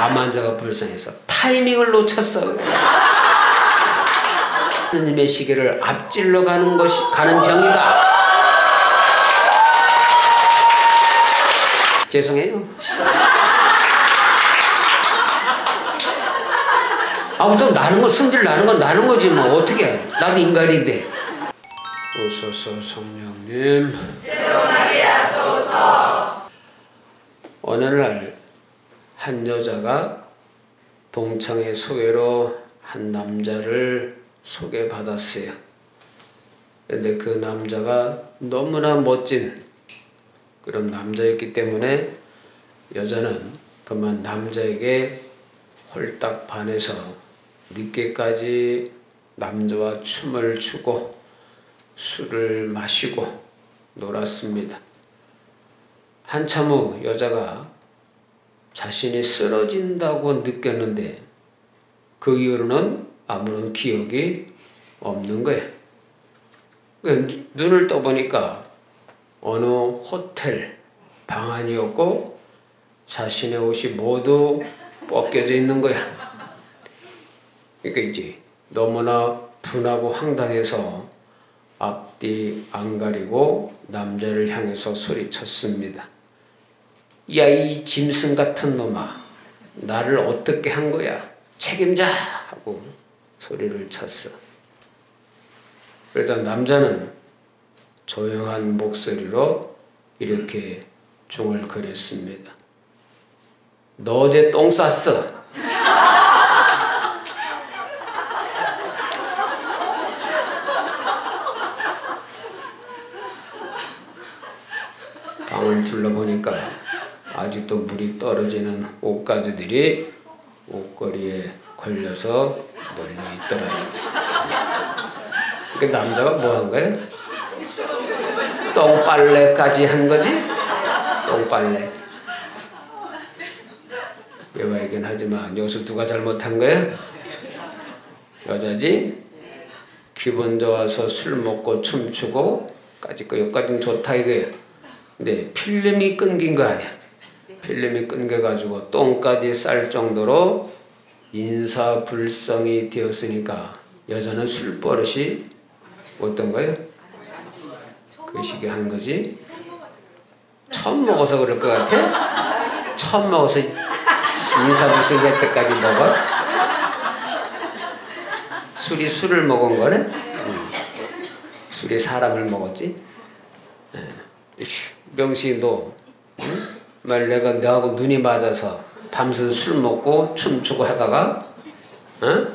암 환자가 불쌍해서 타이밍을 놓쳤어. 하느님의 시계를 앞질러 가는 병이다. 죄송해요. 또 나는 거 승질 나는 건 나는 거지 뭐 어떻게? 나도 인간인데. 오소서 성령님. 새로나게 하소서. 어느 날 한 여자가 동창회 소개로 한 남자를 소개받았어요. 근데 그 남자가 너무나 멋진 그런 남자였기 때문에 여자는 그만 남자에게 홀딱 반해서 늦게까지 남자와 춤을 추고 술을 마시고 놀았습니다. 한참 후 여자가 자신이 쓰러진다고 느꼈는데 그 이후로는 아무런 기억이 없는 거예요. 눈을 떠보니까 어느 호텔 방 안이었고 자신의 옷이 모두 벗겨져 있는 거야. 그러니까 이제 너무나 분하고 황당해서 앞뒤 안 가리고 남자를 향해서 소리쳤습니다. 야, 이 짐승 같은 놈아, 나를 어떻게 한 거야? 책임져! 하고 소리를 쳤어. 그러자 남자는 조용한 목소리로 이렇게 중얼거렸습니다. 너 어제 똥 쌌어. 방을 둘러보니까 아직도 물이 떨어지는 옷가지들이 옷걸이에 걸려서 널려 있더라고요. 그 남자가 뭐 한 거예요? 똥빨래까지 한 거지? 똥빨래. 여자이긴 하지만 여기서 누가 잘못한 거예요? 여자지? 기분 좋아서 술 먹고 춤추고 여기까지는 좋다 이거예요. 근데 필름이 끊긴 거 아니야. 필름이 끊겨가지고 똥까지 쌀 정도로 인사불성이 되었으니까 여자는 술버릇이 어떤 거예요? 그 시기에 한 거지? 처음 먹어서 그럴 것 같아? 처음 먹어서 인사불성 될 때까지 먹어? 술이 술을 먹은 거네? 술이 사람을 먹었지? 명식이 너 말 내가 너하고 눈이 맞아서 밤새 술 먹고 춤추고 하다가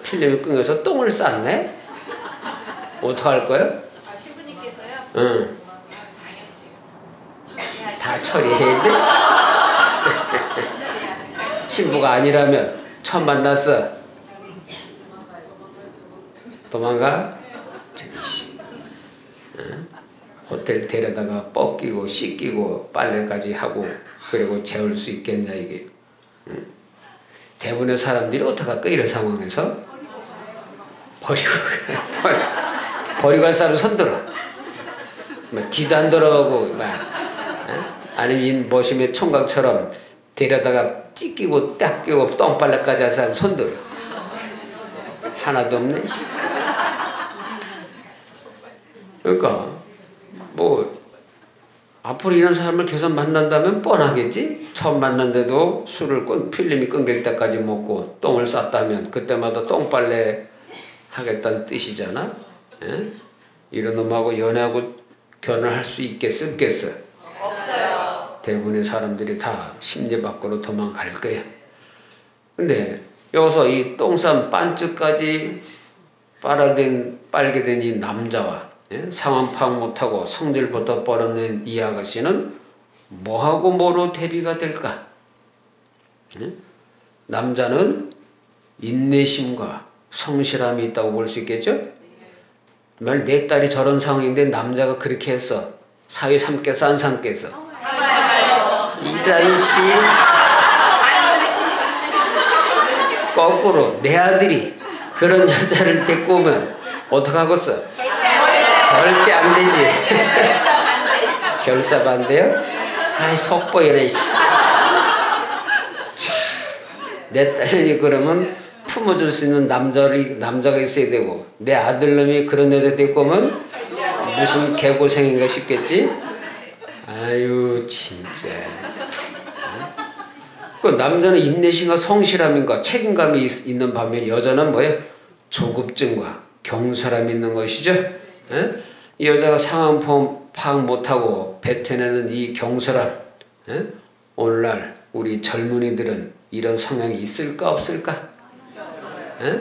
필름이 끊겨서 똥을 쌌네? 어떡할 거야? 신부님께서요? 응. 다 처리해야 돼? 신부가 아니라면 처음 만났어. 도망가? 호텔 데려다가 뻗기고 씻기고 빨래까지 하고 그리고 재울 수 있겠냐 이게. 대부분의 사람들이 어떡할까 이런 상황에서? 버리고 갈 사람 손들어. 뒤도 안 돌아오고 아니면 머심의 총각처럼 데려다가 찢기고 닦이고 똥빨래까지 할 사람 손들어. 하나도 없네. 그러니까 뭐 앞으로 이런 사람을 계속 만난다면 뻔하겠지? 처음 만났는데도 필름이 끊길 때까지 먹고 똥을 쌌다면 그때마다 똥빨래 하겠다는 뜻이잖아? 예? 이런 놈하고 연애하고 결혼할 수 있겠어? 없겠어? 없어요. 대부분의 사람들이 다 심리 밖으로 도망갈 거야. 근데 여기서 이 똥싼 반쯤까지 빨게 된 이 남자와 상황 파악 못하고 성질부터 뻗어낸 이 아가씨는 뭐하고 뭐로 대비가 될까? 남자는 인내심과 성실함이 있다고 볼 수 있겠죠? 말 내 딸이 저런 상황인데 남자가 그렇게 했어. 사위 삼겠어 안 삼겠어? 이다희 씨 거꾸로 내 아들이 그런 여자를 데리고 오면 어떡하겠어? 절대 안 되지. 결사 반대요? 아이 속보이래. 내 딸이 그러면 품어줄 수 있는 남자가 있어야 되고, 내 아들놈이 그런 여자 데리고 오면 무슨 개고생인가 싶겠지? 아유 진짜. 그 남자는 인내심과 성실함인가 책임감이 있는 반면 여자는 뭐예요? 조급증과 경솔함이 있는 것이죠. 에? 이 여자가 상황 파악 못하고 뱉어내는 이 경솔함, 에? 오늘날 우리 젊은이들은 이런 성향이 있을까 없을까? 에?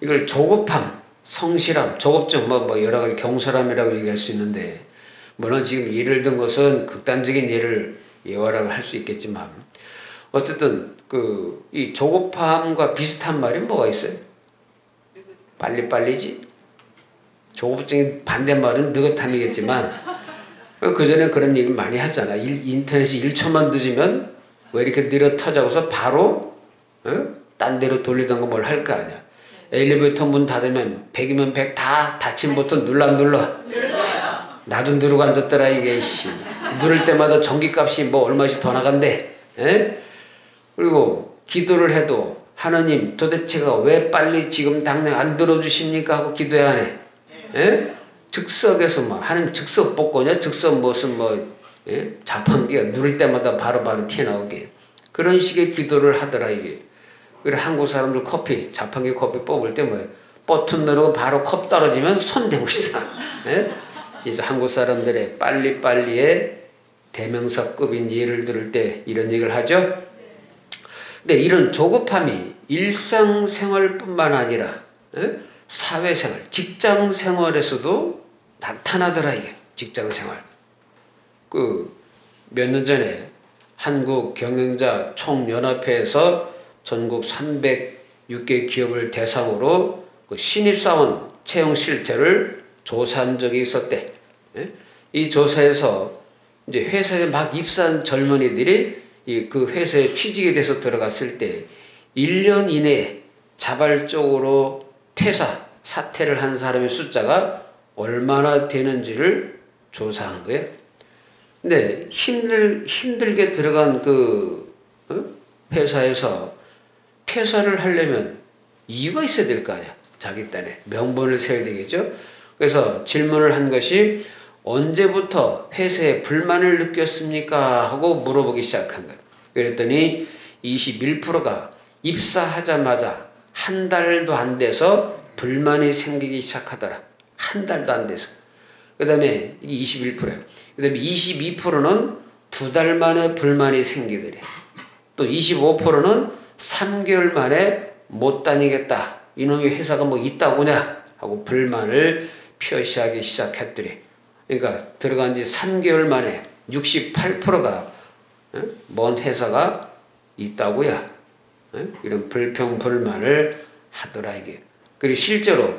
이걸 조급함, 성실함, 조급증 뭐 여러 가지 경솔함이라고 얘기할 수 있는데, 물론 지금 예를 든 것은 극단적인 예를 예화라고 할 수 있겠지만, 어쨌든 이 조급함과 비슷한 말이 뭐가 있어요? 빨리빨리지. 조급증의 반대말은 느긋함이겠지만, 그 전에 그런 얘기 많이 하잖아. 인터넷이 1초만 늦으면 왜 이렇게 느려 터져서 바로 딴 데로 돌리던 거 뭘 할 거 아니야. 엘리베이터 문 닫으면 100이면 100 다 닫힌 버튼 눌러. 나도 누르고 앉았더라 이게. 누를 때마다 전기값이 뭐 얼마씩 더 나간대. 그리고 기도를 해도 하나님 도대체가 왜 빨리 지금 당장 안 들어주십니까 하고 기도해야 하네. 즉석에서 하나님 즉석 복권이야? 즉석 무슨 자판기가 누를 때마다 바로바로 튀어나오게. 그런 식의 기도를 하더라 이게. 그래 한국 사람들 자판기 커피 뽑을 때 버튼 누르고 바로 컵 떨어지면 손 대고 있어. 진짜 한국 사람들의 빨리빨리의 대명사급인 예를 들을 때 이런 얘기를 하죠. 근데 이런 조급함이 일상생활뿐만 아니라 사회생활, 직장생활에서도 나타나더라 이게. 직장생활. 몇 년 전에 한국경영자 총연합회에서 전국 306개 기업을 대상으로 신입사원 채용 실태를 조사한 적이 있었대. 이 조사에서 이제 회사에 막 입사한 젊은이들이 그 회사에 취직에 돼서 들어갔을 때 1년 이내에 자발적으로 사퇴를 한 사람의 숫자가 얼마나 되는지를 조사한 거예요. 근데 힘들게 들어간 회사에서 퇴사를 하려면 이유가 있어야 될 거 아니야. 자기 딴에 명분을 세워야 되겠죠. 그래서 질문을 한 것이 언제부터 회사에 불만을 느꼈습니까? 하고 물어보기 시작한 거예요. 그랬더니 21%가 입사하자마자 한 달도 안 돼서 불만이 생기기 시작하더라. 한 달도 안 돼서. 그 다음에 이게 21%예요. 그 다음에 22%는 2달 만에 불만이 생기더래. 또 25%는 3개월 만에 못 다니겠다. 이놈의 회사가 뭐 있다고냐? 하고 불만을 표시하기 시작했더래. 그러니까 들어간 지 3개월 만에 68%가 뭔 회사가 있다고야. 이런 불평불만을 하더라 이게. 그리고 실제로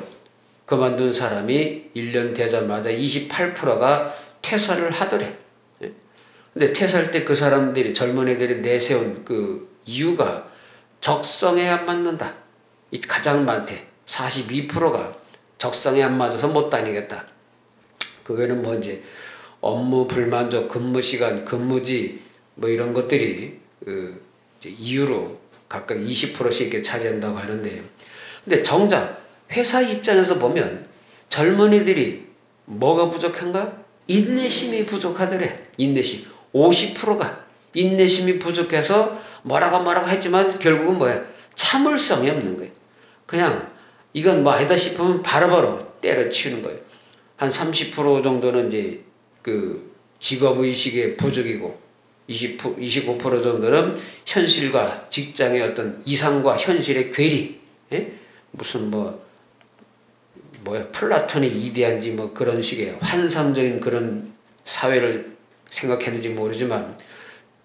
그만둔 사람이 1년 되자마자 28%가 퇴사를 하더래. 근데 퇴사할 때 그 사람들이 젊은 애들이 내세운 그 이유가 적성에 안 맞는다. 가장 많대. 42%가 적성에 안 맞아서 못 다니겠다. 그 외에는 뭐 이제 업무 불만족, 근무 시간, 근무지 뭐 이런 것들이 이제 이유로 각각 20%씩 이렇게 차지한다고 하는데, 근데 정작 회사 입장에서 보면 젊은이들이 뭐가 부족한가? 인내심이 부족하더래. 인내심. 50%가 인내심이 부족해서 뭐라고 했지만 결국은 뭐야? 참을성이 없는 거예요. 그냥 이건 뭐 아니다 싶으면 바로바로 때려치우는 거예요. 한 30% 정도는 이제 그 직업의식의 부족이고 25% 정도는 현실과 직장의 어떤 이상과 현실의 괴리, 무슨 플라톤이 이대한지 뭐 그런 식의 환상적인 그런 사회를 생각했는지 모르지만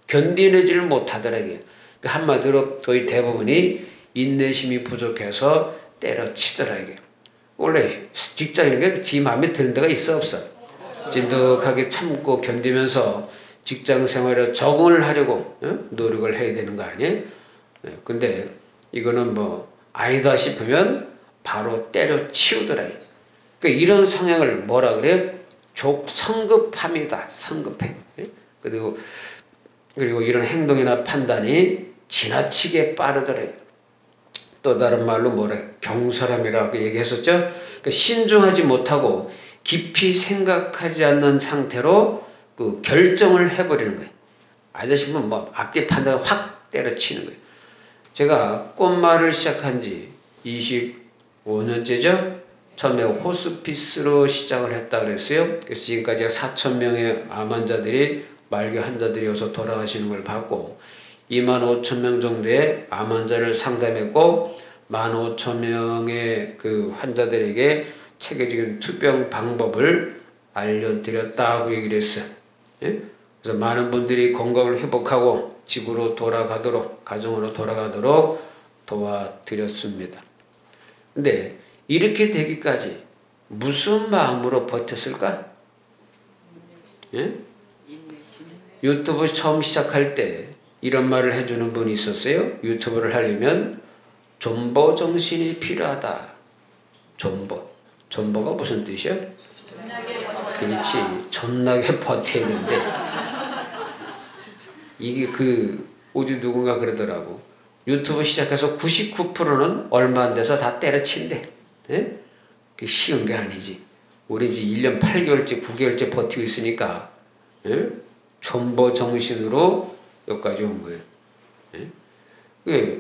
견디내지를 못하더라고요. 한마디로 거의 대부분이 인내심이 부족해서 때려치더라고요. 원래 직장인에게 지 마음에 드는 데가 있어 없어? 진득하게 참고 견디면서 직장 생활에 적응을 하려고 노력을 해야 되는 거 아니에요? 근데 이거는 뭐 아니다 싶으면 바로 때려치우더라. 그러니까 이런 성향을 뭐라 그래? 성급함이다. 성급해. 그리고 이런 행동이나 판단이 지나치게 빠르더래요. 또 다른 말로 뭐래? 경솔함이라고 얘기했었죠. 그러니까 신중하지 못하고 깊이 생각하지 않는 상태로 그 결정을 해버리는 거예요. 아저씨 뭐 앞뒤 판단을 확 때려치는 거예요. 제가 꽃말을 시작한 지 25년째죠. 처음에 호스피스로 시작을 했다 그랬어요. 그래서 지금까지 4,000명의 암 환자들이 말기 환자들이 와서 돌아가시는 걸 봤고 25,000명 정도의 암 환자를 상담했고 15,000명의 그 환자들에게 체계적인 투병 방법을 알려드렸다고 얘기를 했어요. 예? 그래서 많은 분들이 건강을 회복하고 집으로 돌아가도록 가정으로 돌아가도록 도와드렸습니다. 근데 이렇게 되기까지 무슨 마음으로 버텼을까? 예? 유튜브 처음 시작할 때 이런 말을 해주는 분이 있었어요. 유튜브를 하려면 존버 정신이 필요하다. 존버가 무슨 뜻이야? 그렇지. 존나게 버텨야 되는데 이게 어디 누군가 그러더라고. 유튜브 시작해서 99%는 얼마 안 돼서 다 때려친대. 예? 그게 쉬운 게 아니지. 우리 이제 1년 8개월째 9개월째 버티고 있으니까 예? 존버 정신으로 여기까지 온 거예요. 예?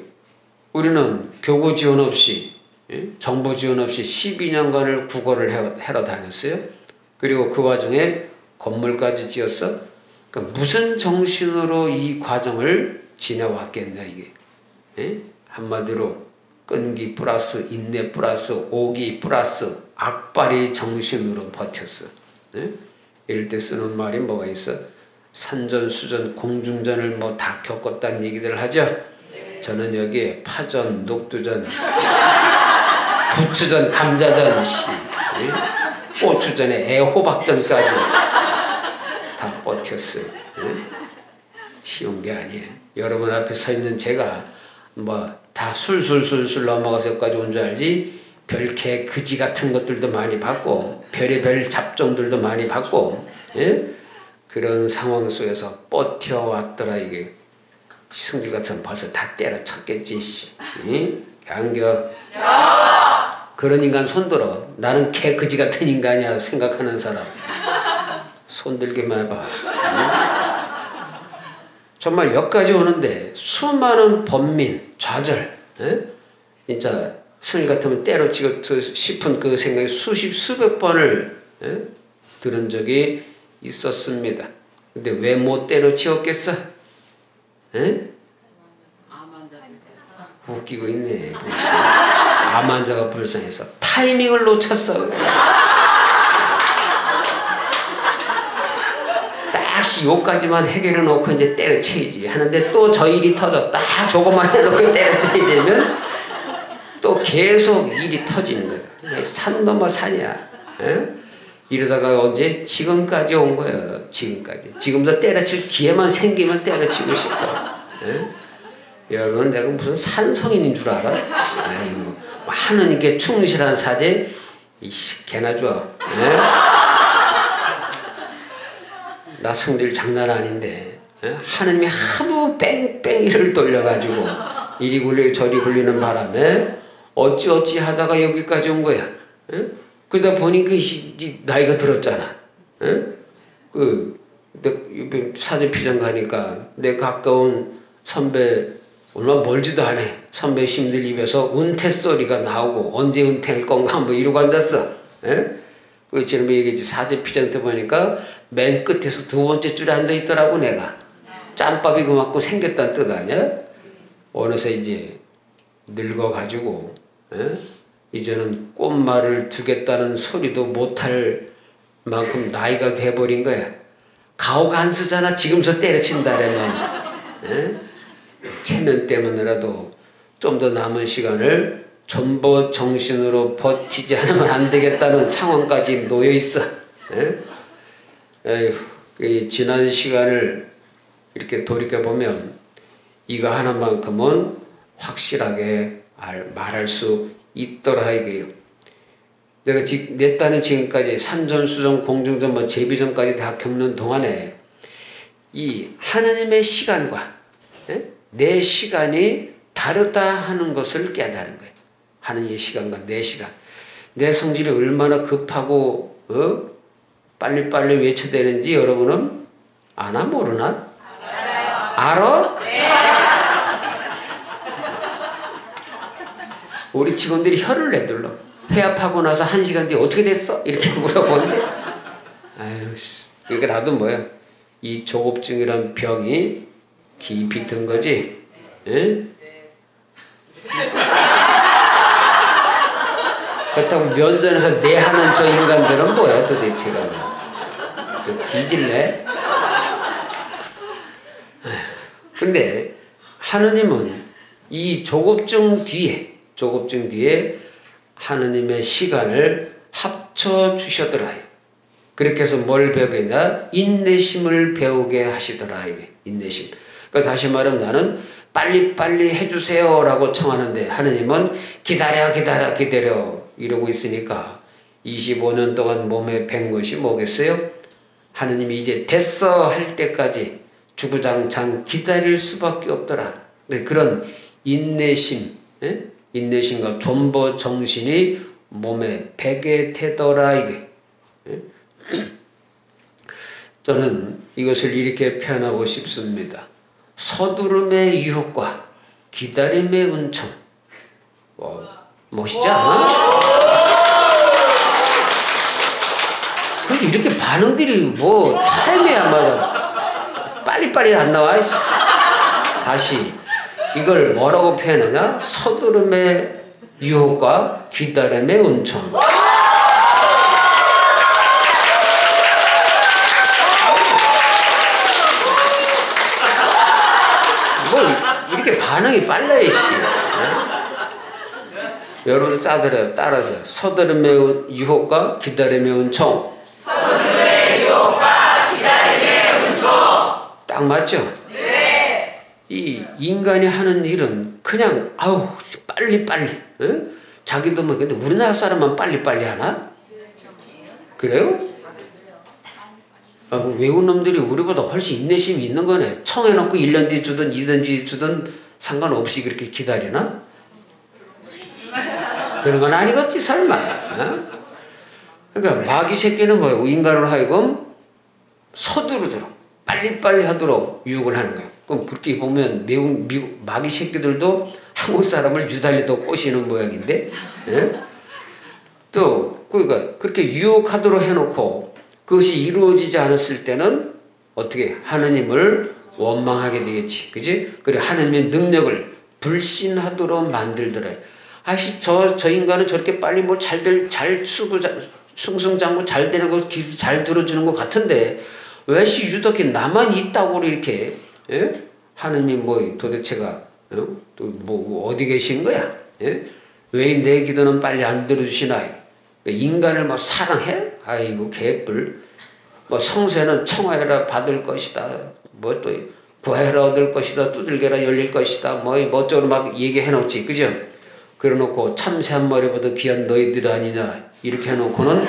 우리는 교구 지원 없이 예? 정보 지원 없이 12년간을 국어를 해러 다녔어요. 그리고 그 과정에 건물까지 지었어. 그러니까 무슨 정신으로 이 과정을 지내왔겠냐 이게. 예? 한마디로 끈기 플러스 인내 플러스 오기 플러스 악바리 정신으로 버텼어. 예? 이럴 때 쓰는 말이 뭐가 있어? 산전수전 공중전을 뭐 다 겪었다는 얘기들 하죠. 저는 여기에 파전, 녹두전, 부추전, 감자전, 예? 고추전에 애호박전까지 다 버텼어요. 예? 쉬운 게 아니에요. 여러분 앞에 서 있는 제가 뭐 다 술술술술 넘어가서 여기까지 온 줄 알지 별개 그지 같은 것들도 많이 받고 별의별 잡종들도 많이 받고 예? 그런 상황 속에서 버텨왔더라 이게. 승질 같으면 벌써 다 때려쳤겠지. 응? 안겨. 그런 인간 손들어. 나는 개 그지 같은 인간이야 생각하는 사람. 손들기만 해봐. 응? 정말 여기까지 오는데 수많은 번민, 좌절, 에? 진짜 승질 같으면 때려치고 싶은 그 생각이 수백 번을 에? 들은 적이 있었습니다. 근데 왜 못 때려치웠겠어? 에? 웃기고 있네. 암 환자가 불쌍해서 타이밍을 놓쳤어. 딱시 요까지만 해결해 놓고 이제 때려쳐야지 하는데 또 저 일이 터져. 딱 저것만 해놓고 때려쳐야지 하면 또 계속 일이 터지는 거야. 산 넘어 산이야. 에? 이러다가 언제 지금까지 온 거예요. 지금까지. 지금도 때려칠 기회만 생기면 때려치고 싶어. 에? 여러분 내가 무슨 산성인인 줄 알아? 아이고, 하느님께 충실한 사제 이씨 개나 좋아. 나 성질 장난 아닌데 에? 하느님이 하도 뺑뺑이를 돌려가지고 이리 굴리고 저리 굴리는 바람에 어찌 하다가 여기까지 온 거야. 에? 그러다 보니까 나이가 들었잖아. 에? 사제피장 가니까 내 가까운 선배 얼마 멀지도 않아. 선배 심들 입에서 은퇴 소리가 나오고 언제 은퇴할 건가 뭐 이러고 앉았어. 그 지난번에 얘기했지. 사제피장 때 보니까 맨 끝에서 두 번째 줄에 앉아 있더라고 내가. 짬밥이 그만큼 생겼다는 뜻 아니야? 어느새 이제 늙어가지고 이제는 꽃말을 두겠다는 소리도 못할 만큼 나이가 돼버린 거야. 가오가 안 쓰잖아. 지금서 때려친다라면. 체면 때문에라도 좀 더 남은 시간을 존버 정신으로 버티지 않으면 안 되겠다는 상황까지 놓여 있어. 에휴, 지난 시간을 이렇게 돌이켜 보면 이거 하나만큼은 확실하게 말할 수 있더라 이게요. 내가 내 딴은 지금까지 산전수전 공중전 뭐 제비전까지 다 겪는 동안에 이 하느님의 시간과 내 시간이 다르다 하는 것을 깨달은 거예요. 하느님의 시간과 내 시간. 내 성질이 얼마나 급하고 빨리빨리 외쳐대는지 여러분은 아나 모르나? 알아? 네. 우리 직원들이 혀를 내둘러. 회합하고 나서 1시간 뒤에 어떻게 됐어? 이렇게 물어보는데 아유, 그러니까 나도 뭐야, 이 조급증이란 병이 깊이 든 거지. 예? 그렇다고 면전에서 내 하는 저 인간들은 뭐야 도대체가. 저 뒤질래? 근데 하느님은 이 조급증 뒤에 하느님의 시간을 합쳐 주셨더라. 그렇게 해서 뭘 배우게 했냐? 인내심을 배우게 하시더라. 인내심. 그러니까 다시 말하면 나는 빨리빨리 해주세요 라고 청하는데 하느님은 기다려 이러고 있으니까 25년 동안 몸에 밴 것이 뭐겠어요? 하느님이 이제 됐어 할 때까지 주구장창 기다릴 수밖에 없더라. 그런 인내심, 인내심과 존버 정신이 몸에 배게 되더라. 이게. 저는 이것을 이렇게 표현하고 싶습니다. 서두름의 유혹과 기다림의 은총. 멋있지 않아? 근데 이렇게 반응들이 뭐 타임이 안 맞아. 빨리빨리 안 나와. 다시 이걸 뭐라고 표현하냐? 서두름의 유혹과 기다림의 은총. 뭐 이렇게 반응이 빨라야 씨. 여러분도 따라서 서두름의 유혹과 기다림의 은총. 서두름의 유혹과 기다림의 은총. 딱 맞죠? 네. 이 인간이 하는 일은 그냥 아우 빨리빨리. 응? 자기도 뭐 근데 우리나라 사람만 빨리빨리 하나? 그래요? 외국 놈들이 우리보다 훨씬 인내심이 있는 거네. 청해놓고 1년 뒤 주든 2년 뒤 주든 상관없이 그렇게 기다리나? 그런 건 아니겠지 설마. 그러니까 마귀 새끼는 뭐예요? 인간으로 하여금 서두르도록 빨리빨리 하도록 유혹을 하는 거예요. 그럼 그렇게 보면 미국 마귀 새끼들도 한국 사람을 유달리도 꼬시는 모양인데, 또 그러니까 그렇게 유혹하도록 해놓고 그것이 이루어지지 않았을 때는 어떻게 하느님을 원망하게 되겠지, 그지? 그리고 하느님의 능력을 불신하도록 만들더래. 아씨 저 인간은 저렇게 빨리 뭐 잘 쓰고 숭숭장구 잘 되는 거 잘 들어주는 것 같은데 왜시 유독히 나만 있다고 이렇게 하느님 뭐 도대체가 또 뭐 어디 계신 거야? 왜 내 기도는 빨리 안 들어주시나? 인간을 뭐 사랑해? 아이고 개뿔. 뭐 성세는 청하여라 받을 것이다. 뭐 또 구하여라 얻을 것이다. 두들겨라 열릴 것이다. 뭐 어쩌고 막 얘기해 놓지, 그죠? 그래 놓고 참새한 마리보다 귀한 너희들 아니냐 이렇게 해놓고는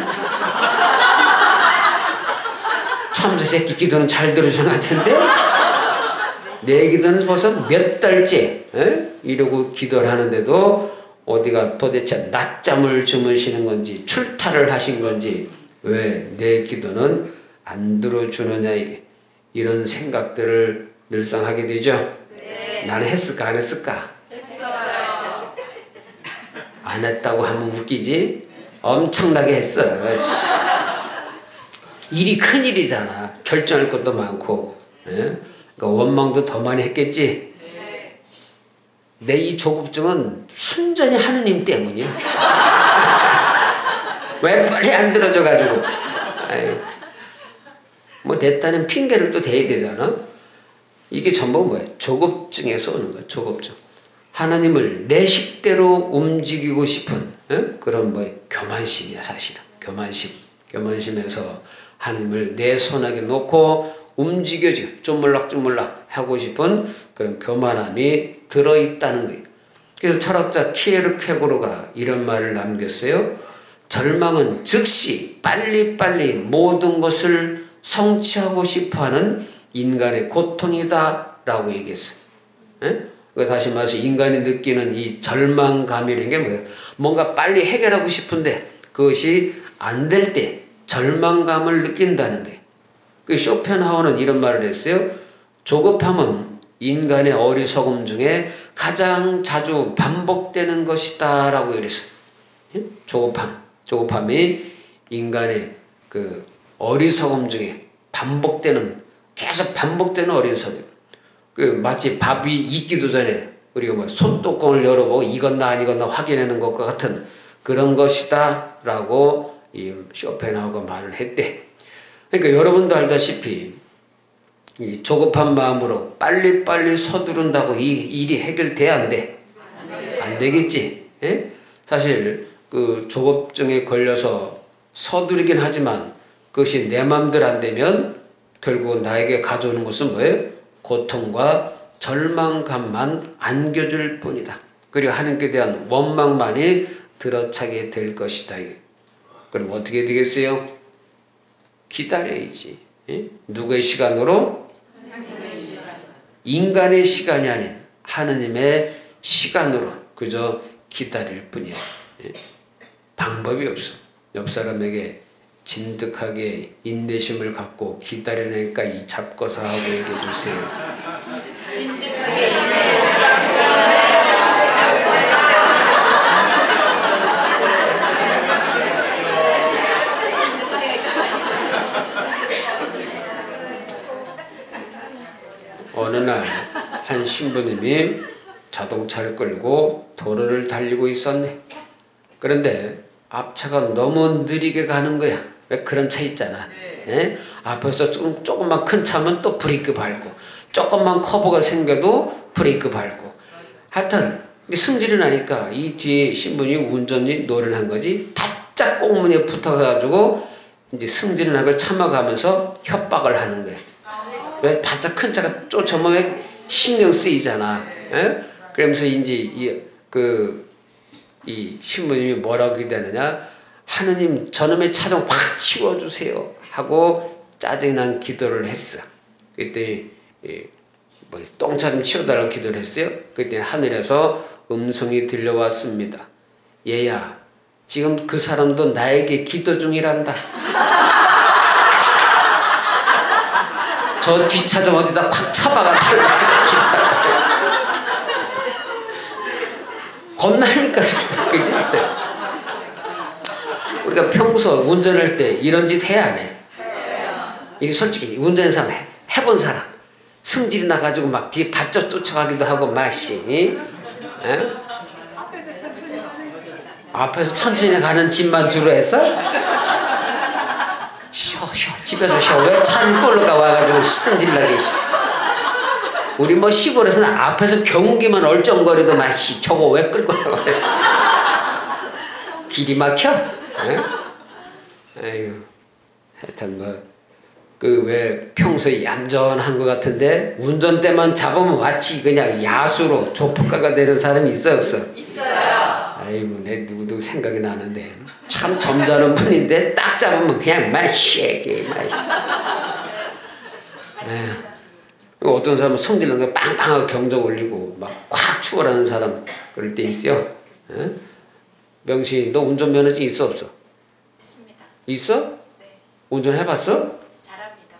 참새 새끼 기도는 잘 들어주는 것 같은데 내 기도는 벌써 몇 달째 이러고 기도를 하는데도 어디가 도대체 낮잠을 주무시는 건지 출타를 하신 건지 왜 내 기도는 안 들어주느냐, 이런 생각들을 늘상 하게 되죠. 네. 나는 했을까 안 했을까? 했었어요. 안 했다고 하면 웃기지? 엄청나게 했어. 일이 큰일이잖아. 결정할 것도 많고. 그러니까 원망도 더 많이 했겠지? 네. 내 이 조급증은 순전히 하느님 때문이야. 왜 빨리 안 들어줘가지고. 뭐 됐다는 핑계를 또 대야 되잖아. 이게 전부 뭐야? 조급증에서 오는 거야. 조급증. 하나님을 내 식대로 움직이고 싶은 그런 뭐 교만심이야 사실은. 교만심에서 하나님을 내 손아귀에 놓고 움직여져 쪼물락쪼물락 하고 싶은 그런 교만함이 들어있다는 거예요. 그래서 철학자 키에르케고르가 이런 말을 남겼어요. 절망은 즉시 빨리빨리 모든 것을 성취하고 싶어하는 인간의 고통이다 라고 얘기했어요. 예? 다시 말해서 인간이 느끼는 이 절망감이라는 게 뭐예요? 뭔가 빨리 해결하고 싶은데 그것이 안 될 때 절망감을 느낀다는 거예요. 그 쇼펜하우어는 이런 말을 했어요. 조급함은 인간의 어리석음 중에 가장 자주 반복되는 것이다 라고 이랬어요. 예? 조급함이 인간의 그 어리석음 중에 계속 반복되는 어리석음. 그 마치 밥이 익기도 전에 우리가 뭐 손뚜껑을 열어보고 익었나 안 익었나 확인하는 것과 같은 그런 것이다 라고 이 쇼펜하우어가 말을 했대. 그러니까 여러분도 알다시피 이 조급한 마음으로 빨리빨리 서두른다고 이 일이 해결돼야 안 돼? 안 되겠지. 예? 사실 그 조급증에 걸려서 서두르긴 하지만 그것이 내 마음대로 안 되면 결국 나에게 가져오는 것은 뭐예요? 고통과 절망감만 안겨줄 뿐이다. 그리고 하나님께 대한 원망만이 들어차게 될 것이다. 그럼 어떻게 되겠어요? 기다려야지. 예? 누구의 시간으로? 인간의 시간이 아닌 하느님의 시간으로 그저 기다릴 뿐이야. 예? 방법이 없어. 옆 사람에게 진득하게 인내심을 갖고 기다리니까 이 잡고서 하고 얘기해 주세요. 진득하게 어느 날 한 신부님이 자동차를 끌고 도로를 달리고 있었네. 그런데 앞차가 너무 느리게 가는 거야. 왜 그런 차 있잖아. 예? 앞에서 조금만 큰 차면 또 브레이크 밟고 조금만 커브가 생겨도 브레이크 밟고 하여튼 승질이 나니까 이 뒤에 신부님이 운전이 노련한 거지 바짝 꽁무니에 붙어가지고 이제 승질이 나걸 참아가면서 협박을 하는 거야. 왜 바짝 큰 차가 쫓아오면 왜 신경 쓰이잖아. 예? 그러면서 이제 이 신부님이 뭐라고 기도하느냐? 하느님 저놈의 차 좀 확 치워주세요 하고 짜증난 기도를 했어. 그랬더니 뭐 똥차 좀 치워달라고 기도를 했어요. 그랬더니 하늘에서 음성이 들려왔습니다. 얘야 지금 그 사람도 나에게 기도 중이란다. 저 뒷차 좀 어디다 콱 차박아 달라. 겁나니까 그지? 우리가 평소 운전할 때 이런 짓 해야 안 해? 이게 솔직히 운전한 사람 해본 사람 승질이 나가지고 막 뒤에 바짝 쫓아가기도 하고 마시. 앞에서 천천히 가는 집만 주로 했어? 쉬어 집에서 쉬어. 왜 차를 끌고 와가지고 승질나게. 우리 뭐 시골에서는 앞에서 경운기만 얼쩡거려도 마시 저거 왜 끌고 나와. 길이 막혀? 아유, 하여튼 뭐 그 왜 평소에 얌전한 것 같은데 운전대만 잡으면 마치 그냥 야수로 조폭가가 되는 사람이 있어 없어? 있어요. 아이고 내 누구도 생각이 나는데 참 점잖은 분인데 딱 잡으면 그냥 마시게 마시. 어떤 사람은 성질난 거 빵빵하고 경적 올리고 막 콱 추월하는 사람 그럴 때 있어요. 명시 너 운전면허증 있어 없어? 있습니다. 있어? 네. 운전해봤어? 잘합니다.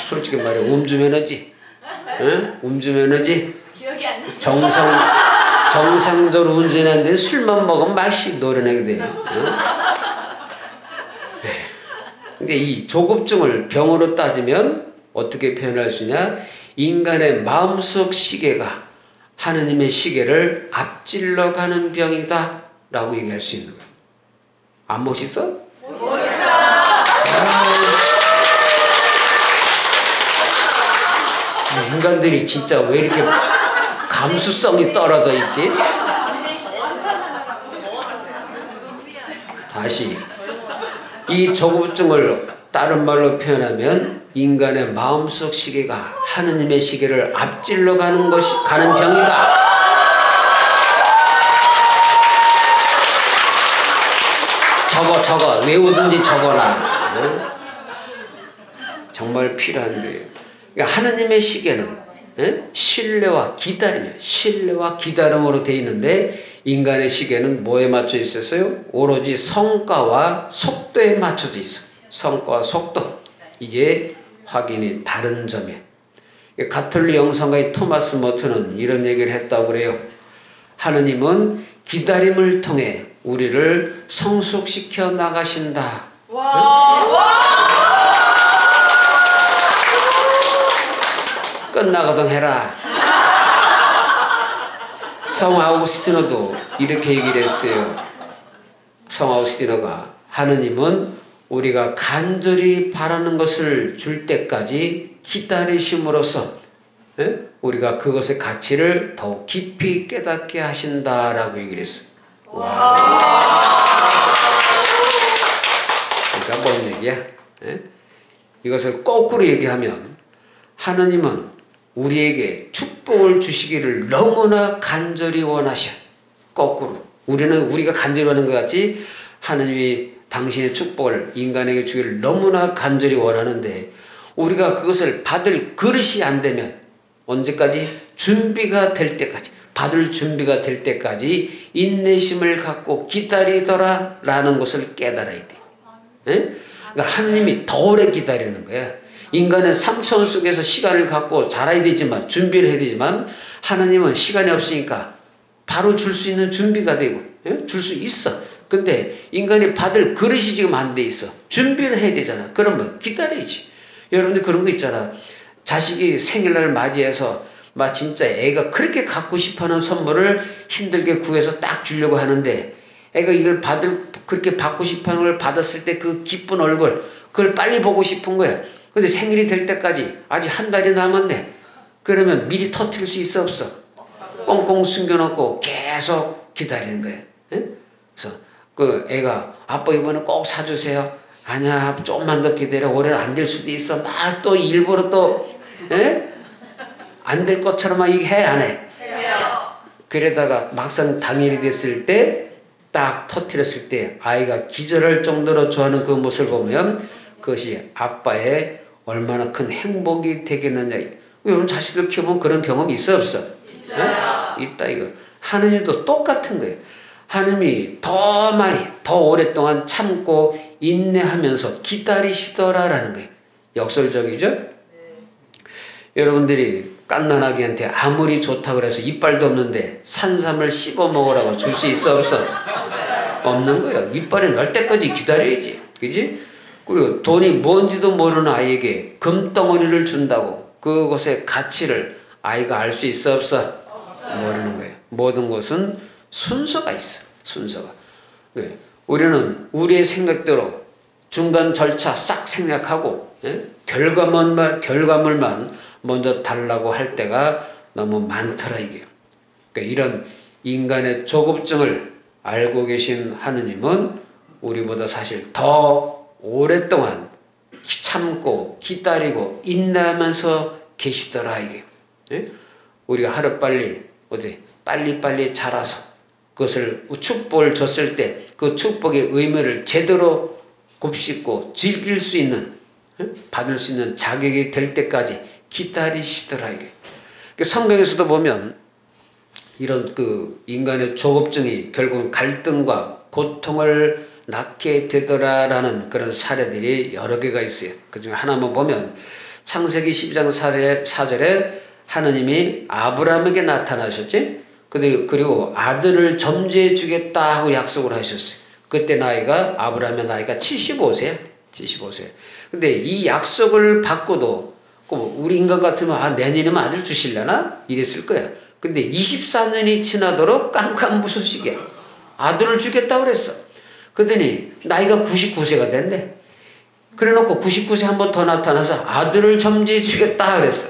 솔직히 말해 음주면허지? 응? 음주면허지? 기억이 안 나. 정상적으로 운전하는데 술만 먹으면 맛이 노련하게 돼요. 근데 이 조급증을 병으로 따지면 어떻게 표현할 수 있냐? 인간의 마음속 시계가 하느님의 시계를 앞질러 가는 병이다 라고 얘기할 수 있는 거예요. 안 멋있어? 인간들이 진짜 왜 이렇게 감수성이 떨어져 있지? 다시 이 조급증을 다른 말로 표현하면 인간의 마음속 시계가 하느님의 시계를 앞질러 가는 병이다. 적어 외우든지 적어라. 정말 필요한 거예요. 그러니까 하느님의 시계는 신뢰와 기다림이에요. 신뢰와 기다림으로 되어 있는데 인간의 시계는 뭐에 맞춰 있었어요? 오로지 성과와 속도에 맞춰져 있어. 성과와 속도. 이게 확인이 다른 점이에요. 가톨릭 영성가의 토마스 머튼은 이런 얘기를 했다고 그래요. 하느님은 기다림을 통해 우리를 성숙시켜 나가신다. 끝나거든 해라. 성 아우구스티노도 이렇게 얘기를 했어요. 성 아우구스티노가 하느님은 우리가 간절히 바라는 것을 줄 때까지 기다리심으로써 우리가 그것의 가치를 더욱 깊이 깨닫게 하신다라고 얘기를 했어요. 그러니까 뭔 얘기야? 이것을 거꾸로 얘기하면 하느님은 우리에게 축복을 주시기를 너무나 간절히 원하셔. 거꾸로. 우리가 간절히 원하는 것 같지 하느님이 당신의 축복을 인간에게 주기를 너무나 간절히 원하는데 우리가 그것을 받을 그릇이 안 되면 언제까지? 준비가 될 때까지, 받을 준비가 될 때까지 인내심을 갖고 기다리더라 라는 것을 깨달아야 돼. 그러니까 하느님이 더 오래 기다리는 거야. 인간은 삼천 속에서 시간을 갖고 자라야 되지만, 준비를 해야 되지만 하느님은 시간이 없으니까 바로 줄 수 있는 준비가 되고 줄 수 있어. 근데 인간이 받을 그릇이 지금 안 돼 있어. 준비를 해야 되잖아. 그러면 기다려야지. 여러분들 그런 거 있잖아. 자식이 생일날 맞이해서 막 진짜 애가 그렇게 갖고 싶어하는 선물을 힘들게 구해서 딱 주려고 하는데 애가 이걸 그렇게 받고 싶어하는 걸 받았을 때 그 기쁜 얼굴, 그걸 빨리 보고 싶은 거야. 근데 생일이 될 때까지 아직 한 달이 남았네. 그러면 미리 터뜨릴 수 있어 없어? 꽁꽁 숨겨놓고 계속 기다리는 거야. 그래서 그 애가 아빠 이번에 꼭 사주세요. 아니야 조금만 더 기다려. 올해는 안 될 수도 있어. 막 또 일부러 또 안 될 것처럼 막 해 안 해? 그러다가 막상 당일이 됐을 때 딱 터뜨렸을 때 아이가 기절할 정도로 좋아하는 그 모습을 보면 그것이 아빠의 얼마나 큰 행복이 되겠느냐. 여러분 자식들 키워보면 그런 경험이 있어 없어? 있어요. 있다 이거. 하느님도 똑같은 거예요. 하느님이 더 많이 더 오랫동안 참고 인내하면서 기다리시더라라는 거예요. 역설적이죠? 여러분들이 갓난아기한테 아무리 좋다고 해서 이빨도 없는데 산삼을 씹어 먹으라고 줄 수 있어 없어? 없는 거예요. 이빨이 날 때까지 기다려야지. 그지? 그리고 돈이 뭔지도 모르는 아이에게 금덩어리를 준다고 그것의 가치를 아이가 알 수 있어 없어? 모르는 거예요. 모든 것은 순서가 있어. 순서가. 우리는 우리의 생각대로 중간 절차 싹 생각하고 결과물만 먼저 달라고 할 때가 너무 많더라 이게. 그러니까 이런 인간의 조급증을 알고 계신 하느님은 우리보다 사실 더 오랫동안 참고 기다리고 인내하면서 계시더라 이게. 우리가 하루빨리 빨리빨리 자라서 그것을 축복을 줬을 때 그 축복의 의미를 제대로 곱씹고 즐길 수 있는 받을 수 있는 자격이 될 때까지 기다리시더라 이게. 성경에서도 보면 이런 그 인간의 조급증이 결국은 갈등과 고통을 낳게 되더라라는 그런 사례들이 여러 개가 있어요. 그중에 하나만 보면 창세기 12장 4절에 하느님이 아브라함에게 나타나셨지. 그리고 아들을 점지해 주겠다 하고 약속을 하셨어요. 그때 아브라함의 나이가 75세야. 75세. 근데 이 약속을 받고도 우리 인간 같으면 내년이면 아들 주실려나? 이랬을 거야. 근데 24년이 지나도록 깜깜무소식이야. 아들을 주겠다고 그랬어. 그러더니 나이가 99세가 된대. 그래 놓고 99세 한 번 더 나타나서 아들을 점지해 주겠다 그랬어.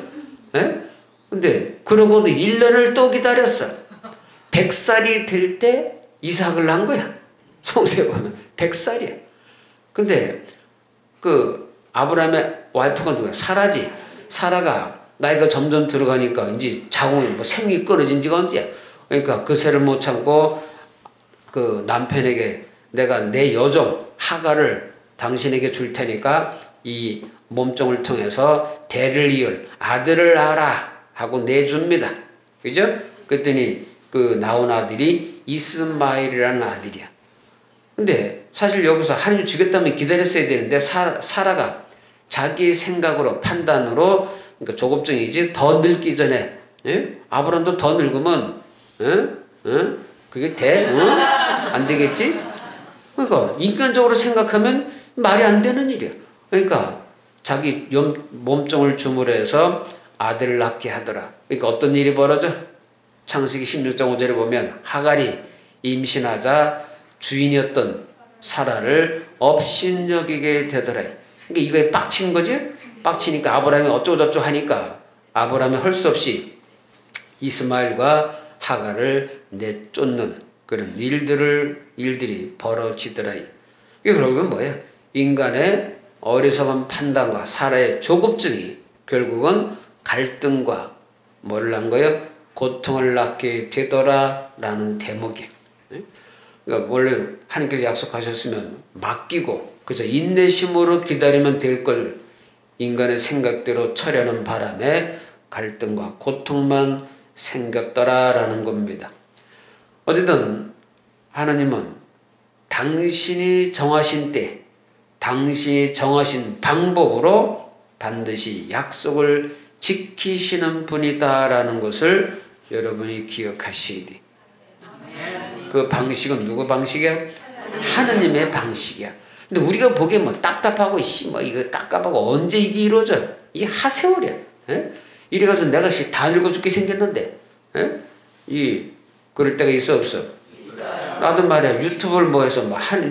근데 그러고도 1년을 또 기다렸어. 100살이 될 때 이삭을 낳은 거야. 성서에 보면 100살이야. 근데 그 아브라함의 와이프가 누구야? 사라지. 사라가 나이가 점점 들어가니까 이제 자궁이 생이 끊어진 지가 언제야? 그러니까 그 새를 못 참고 그 남편에게 내가 내 여종 하가를 당신에게 줄 테니까 이 몸종을 통해서 대를 이을 아들을 낳아라 하고 내줍니다. 그죠? 그랬더니 그 나온 아들이 이스마엘이라는 아들이야. 근데 사실 여기서 하나님 주겠다면 기다렸어야 되는데 사라가 자기 생각으로 판단으로 그러니까 조급증이지 더 늙기 전에 아브라함도 더 늙으면 그게 돼? 안 되겠지? 그러니까 인간적으로 생각하면 말이 안 되는 일이야. 그러니까 자기 몸종을 주물해서 아들을 낳게 하더라. 그러니까 어떤 일이 벌어져? 창세기 16장 5절에 보면 하갈이 임신하자 주인이었던 사라를 업신여기게 되더라. 그러니까 이거에 빡친 거지? 빡치니까 아브라함이 어쩌고저쩌고 하니까 아브라함이 할 수 없이 이스마엘과 하갈을 내쫓는 그런 일들이 벌어지더라. 이게 결국은 뭐예요? 인간의 어리석은 판단과 사라의 조급증이 결국은 갈등과 뭐를 한 거예요? 고통을 낳게 되더라라는 대목이에요. 그러니까 원래 하나님께서 약속하셨으면 맡기고 그저 인내심으로 기다리면 될 걸 인간의 생각대로 처리하는 바람에 갈등과 고통만 생겼더라라는 겁니다. 어쨌든 하나님은 당신이 정하신 때, 당신이 정하신 방법으로 반드시 약속을 지키시는 분이다라는 것을 여러분이 기억하셔야 돼. 그 방식은 누구 방식이야? 하느님의 방식이야. 근데 우리가 보기엔 뭐 답답하고 뭐 이거 깝깝하고 언제 이게 이루어져? 이게 하세월이야. 이래가지고 내가 다 늙어 죽게 생겼는데 그럴 때가 있어 없어? 나도 말이야 유튜브를 뭐 해서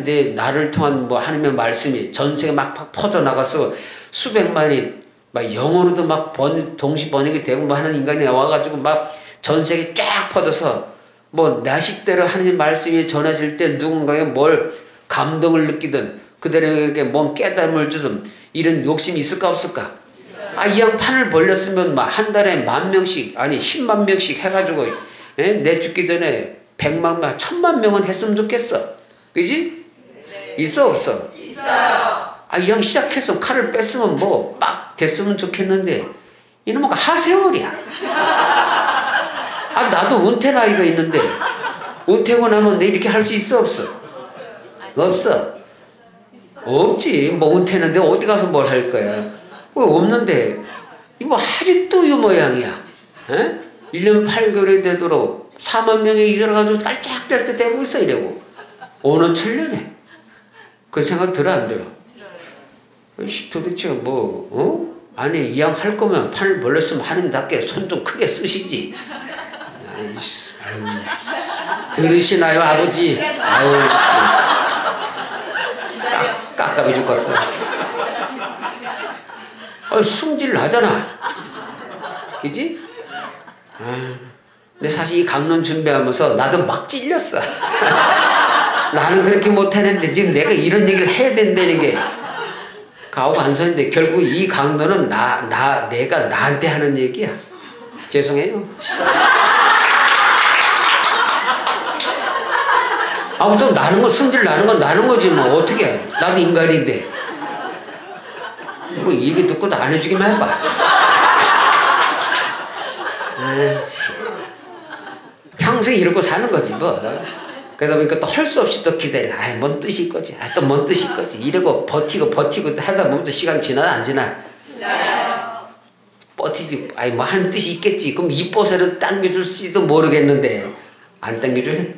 내 나를 통한 뭐 하나님의 말씀이 전 세계 막 퍼져나가서 수백만이 막 영어로도 막 동시 번역이 되고 뭐 하는 인간이 나와가지고 막 전 세계 쫙 퍼져서 뭐 나식대로 하나님 말씀이 전해질 때 누군가에 뭘 감동을 느끼든 그들에게 뭔 깨달음을 주든 이런 욕심이 있을까 없을까? 이 양 판을 벌렸으면 막 한 달에 10,000명씩 아니 10만 명씩 해가지고 내 죽기 전에 100만 명, 1000만 명은 했으면 좋겠어. 그지? 있어 없어? 있어요. 이 양 시작해서 칼을 뺐으면 뭐 빡 됐으면 좋겠는데 이놈은 하세월이야. 나도 은퇴 나이가 있는데 은퇴고 나면 내 이렇게 할 수 있어 없어? 없어. 없지. 뭐 은퇴는데 어디 가서 뭘 할 거야. 없는데 이거 아직도 이 모양이야. 1년 8개월이 되도록 4만 명이 이래가지고 깔짝깔짝 되고 있어 이래고. 어느 천년에. 그 생각 들어 안 들어? 도대체 아니 이 양 할 거면 판을 벌렸으면 하나님답게 손 좀 크게 쓰시지. 들으시나요 아버지? 아유 씨. 깝깝해 죽겠어. 승질 나잖아. 그지? 근데 사실 이 강론 준비하면서 나도 막 찔렸어. 나는 그렇게 못하는데 지금 내가 이런 얘기를 해야 된다는 게 가오가 안 서는데 결국 이 강론은 내가 나한테 하는 얘기야. 죄송해요. 아무튼 나는 거 승질 나는 건 나는 거지 뭐 어떻게 해. 나도 인간인데 뭐 얘기 듣고도 안 해주기만 해봐. 평생 이러고 사는 거지 뭐. 그러다 보니까 또 할 수 없이 또 기다려. 뭔 뜻이 있거지. 또 뭔 뜻이 있거지. 이러고 버티고 하다 보면 또 시간 지나 안 지나? 버티지. 뭐 하는 뜻이 있겠지. 그럼 이뻐서는 당겨줄지도 모르겠는데 안 당겨주네.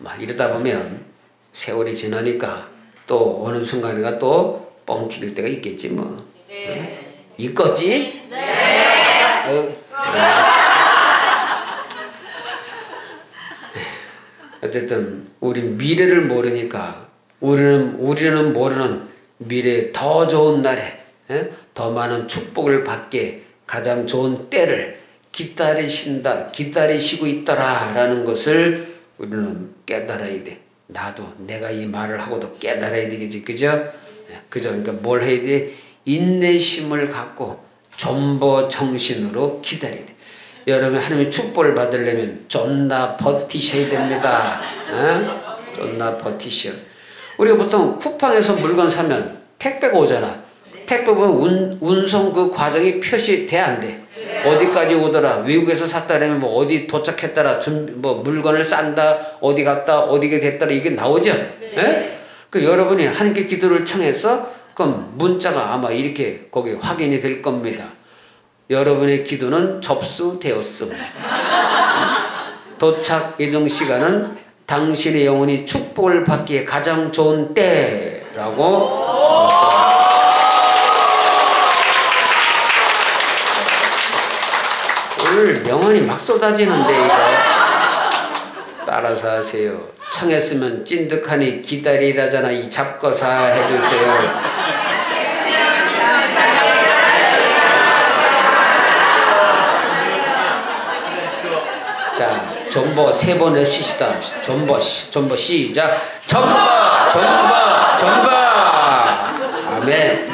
막 이러다 보면 세월이 지나니까 또 어느 순간에가 또 뻥 튀길 때가 있겠지 뭐. 네. 있겠지? 네. 어쨌든 우린 미래를 모르니까 우리는 모르는 미래의 더 좋은 날에 더 많은 축복을 받게 가장 좋은 때를 기다리시고 있더라라는 것을 우리는 깨달아야 돼. 나도 내가 이 말을 하고도 깨달아야 되겠지. 그죠? 그러니까 뭘 해야 돼? 인내심을 갖고 존버정신으로 기다려야 돼. 여러분 하나님의 축복을 받으려면 존나 버티셔야 됩니다. 존나 버티셔. 우리가 보통 쿠팡에서 물건 사면 택배가 오잖아. 택배 보면 운송 그 과정이 표시돼 안 돼? 어디까지 오더라. 외국에서 샀다라면 뭐 어디 도착했더라. 뭐 물건을 싼다. 어디 갔다. 어디게 됐더라. 이게 나오죠. 예? 그 여러분이 하나님께 기도를 청해서 그럼 문자가 아마 이렇게 거기 확인이 될 겁니다. 여러분의 기도는 접수되었음. 도착 예정 시간은 당신의 영혼이 축복을 받기에 가장 좋은 때라고. 오늘 명언이 막 쏟아지는데 이거 따라서 하세요. 청했으면 찐득하니 기다리라잖아. 이 잡거사 해주세요. 자, 존버 3번 해주시다. 존버 시작. 존버. 아멘.